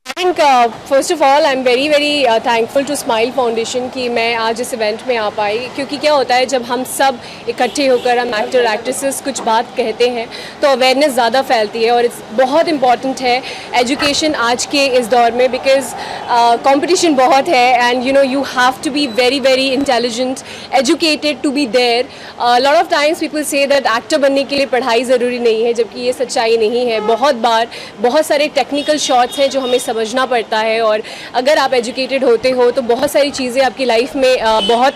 I think first of all I'm very thankful to Smile Foundation कि मैं आज इस इवेंट में आ पाई, क्योंकि क्या होता है जब हम सब इकट्ठे होकर हम एक्टर एक्ट्रेसेस कुछ बात कहते हैं तो अवेयरनेस ज़्यादा फैलती है और इट्स बहुत इम्पॉर्टेंट है एजुकेशन आज के इस दौर में, बिकॉज कंपटीशन बहुत है and you have to be very intelligent, educated to be there. Lot of times people say that actor बनने के लिए पढ़ाई ज़रूरी नहीं है, जबकि ये सच्चाई नहीं है। बहुत बार बहुत सारे टेक्निकल शॉट्स हैं जो हमें समझना पड़ता है और अगर आप एजुकेटेड होते हो तो बहुत सारी चीज़ें आपकी लाइफ में बहुत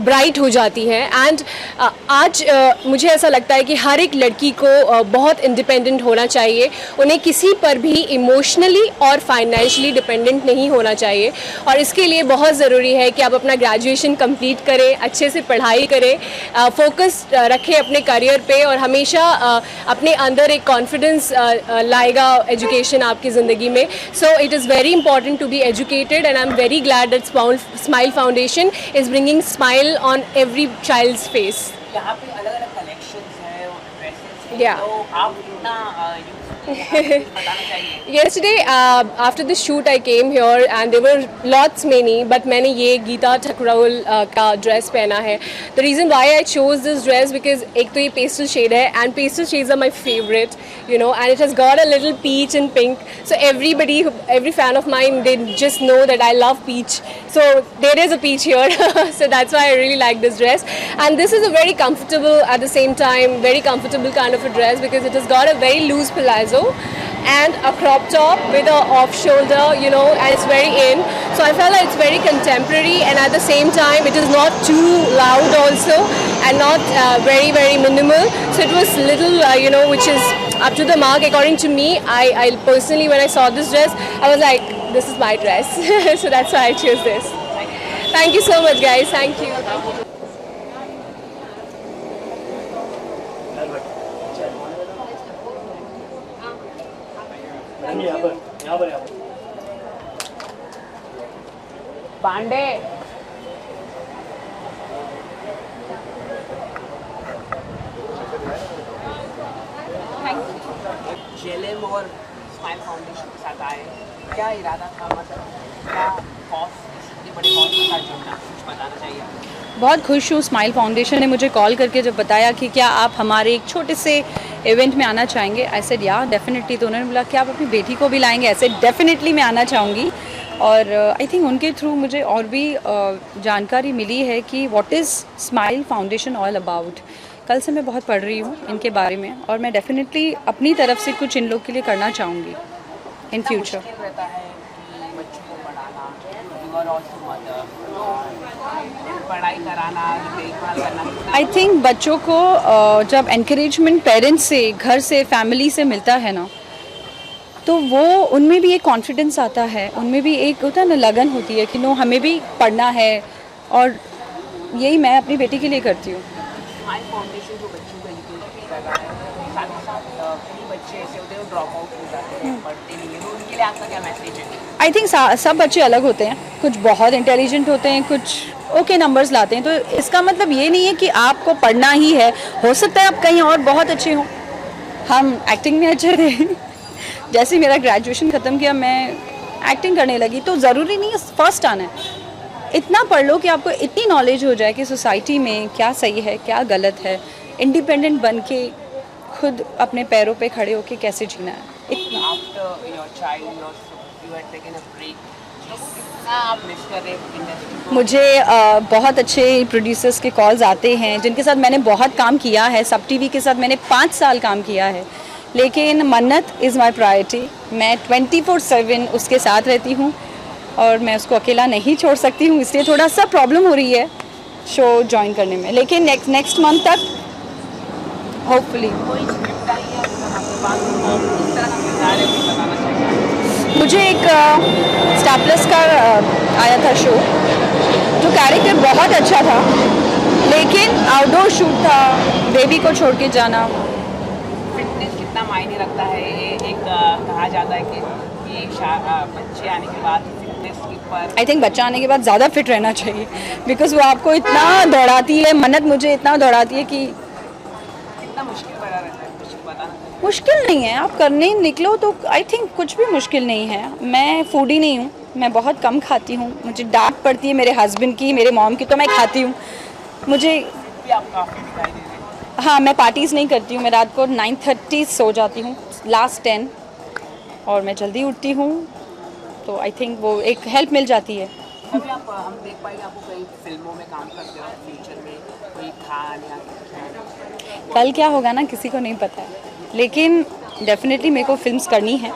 ब्राइट हो जाती हैं। एंड आज मुझे ऐसा लगता है कि हर एक लड़की को बहुत इंडिपेंडेंट होना चाहिए, उन्हें किसी पर भी इमोशनली और फाइनेंशियली डिपेंडेंट नहीं होना चाहिए। और इसके लिए बहुत ज़रूरी है कि आप अपना ग्रेजुएशन कंप्लीट करें, अच्छे से पढ़ाई करें, फोकस रखें अपने करियर पे और हमेशा अपने अंदर एक कॉन्फिडेंस लाएगा एजुकेशन आपकी ज़िंदगी में। So it is very important to be educated and I am very glad that Smile Foundation is bringing smile on every child's face. यहाँ पे अलग-अलग कलेक्शंस हैं और ड्रेसेस हैं, Yeah. तो आप कितना बताना चाहिए। Yesterday, after the shoot, I came here and there were lots many, but मैंने ये गीता ठकुराल का ड्रेस पहना है। The reason why I chose this dress because एक तो ये pastel shade है and pastel shades are my favorite, and it has got a little peach and pink. So every fan of mine, they just know that I love peach. So there is a peach here, so that's why I really like this dress. And this is a very comfortable, at the same time, very comfortable kind of a dress because it has got a very loose palazzo and a crop top with a off shoulder, and it's very in. So I felt like it's very contemporary and at the same time it is not too loud also and not very minimal. So it was little, which is up to the mark according to me. I personally, when I saw this dress, I was like, this is my dress. So that's why I chose this. Thank you so much, guys. Thank you. Pandey जेलेम और smile foundation के साथ आए, क्या इरादा था, मतलब क्या इतनी बड़ी कॉज के साथ जुड़ना, कुछ बताना चाहिए। बहुत खुश हूँ। स्माइल फाउंडेशन ने मुझे कॉल करके जब बताया कि क्या आप हमारे एक छोटे से इवेंट में आना चाहेंगे, आई सेड या डेफिनेटली। तो उन्होंने बोला कि आप अपनी बेटी को भी लाएंगे, ऐसे डेफिनेटली मैं आना चाहूँगी। और आई थिंक उनके थ्रू मुझे और भी जानकारी मिली है कि what is smile foundation all about. कल से मैं बहुत पढ़ रही हूँ इनके बारे में और मैं डेफिनेटली अपनी तरफ से कुछ इन लोग के लिए करना चाहूँगी इन फ्यूचर। रहता है कि बच्चों को पढ़ाना, यू आर आल्सो मदर, तो पढ़ाई कराना, देखभाल करना। आई थिंक बच्चों को जब एनकरेजमेंट पेरेंट्स से, घर से, फैमिली से मिलता है ना, तो वो उनमें भी एक कॉन्फिडेंस आता है, उनमें भी एक होता है ना लगन होती है कि नो हमें भी पढ़ना है। और यही मैं अपनी बेटी के लिए करती हूँ। स्माइल फाउंडेशन जो बच्चों को एजुकेट कर रहा है, साथ ही साथ कई बच्चे ऐसे होते हैं ड्रॉप आउट हो जाते हैं, पढ़ते नहीं है, तो उनके लिए आपका क्या मैसेज है। आई थिंक सब बच्चे अलग होते हैं, कुछ बहुत इंटेलिजेंट होते हैं, कुछ ओके नंबर्स लाते हैं। तो इसका मतलब ये नहीं है कि आपको पढ़ना ही है, हो सकता है आप कहीं और बहुत अच्छे हों। हम एक्टिंग में अच्छे थे, जैसे मेरा ग्रेजुएशन ख़त्म किया मैं एक्टिंग करने लगी। तो ज़रूरी नहीं है फर्स्ट आना है, इतना पढ़ लो कि आपको इतनी नॉलेज हो जाए कि सोसाइटी में क्या सही है क्या गलत है, इंडिपेंडेंट बन के खुद अपने पैरों पे खड़े होके कैसे जीना है। After your child you had taken a break, कितना आप मिस कर रहे हैं इंडस्ट्री को? मुझे बहुत अच्छे प्रोड्यूसर्स के कॉल्स आते हैं जिनके साथ मैंने बहुत काम किया है। सब टीवी के साथ मैंने 5 साल काम किया है, लेकिन मन्नत इज़ माई प्रायोरिटी। मैं 24/7 उसके साथ रहती हूँ और मैं उसको अकेला नहीं छोड़ सकती हूँ, इसलिए थोड़ा सा प्रॉब्लम हो रही है शो ज्वाइन करने में, लेकिन नेक्स्ट मंथ तक होपफुली। कोई स्क्रिप्ट आई है आपके पास और किस तरह का किरदार है, कुछ बताना चाहिए? मुझे एक स्टार प्लस का आया था शो, जो कैरेक्टर बहुत अच्छा था, लेकिन आउटडोर शूट था, बेबी को छोड़ के जाना। फिटनेस कितना मायने रखता है? ये एक कहा जाता है कि बच्चे आने के बाद फिटनेस के ऊपर आई थिंक बच्चा आने के बाद ज़्यादा फिट रहना चाहिए, बिकॉज वो आपको इतना दौड़ाती है, मन्नत मुझे इतना दौड़ाती है कि कितना मुश्किल पड़ा रहता है, कुछ बताना चाहिए? मुश्किल नहीं है। आप करने निकलो तो आई थिंक कुछ भी मुश्किल नहीं है। मैं फूडी नहीं हूँ, मैं बहुत कम खाती हूँ, मुझे डांट पड़ती है मेरे हस्बैंड की, मेरे मॉम की, तो मैं खाती हूँ। मुझे भी आप काफ़ी दिखाई दे रहे हैं। हाँ, मैं पार्टीज़ नहीं करती हूँ, मैं रात को 9:30 सो जाती हूँ, लास्ट 10, और मैं जल्दी उठती हूँ, तो आई थिंक वो एक हेल्प मिल जाती है। कभी आप हम देख पाएंगे आपको कई फिल्मों में काम करते हो फ्यूचर में, कोई खान या कल क्या होगा ना किसी को नहीं पता है, लेकिन डेफिनेटली मेरे को फिल्म्स करनी है।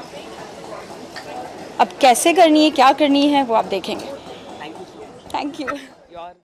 अब कैसे करनी है, क्या करनी है, वो आप देखेंगे। Thank you. Thank you.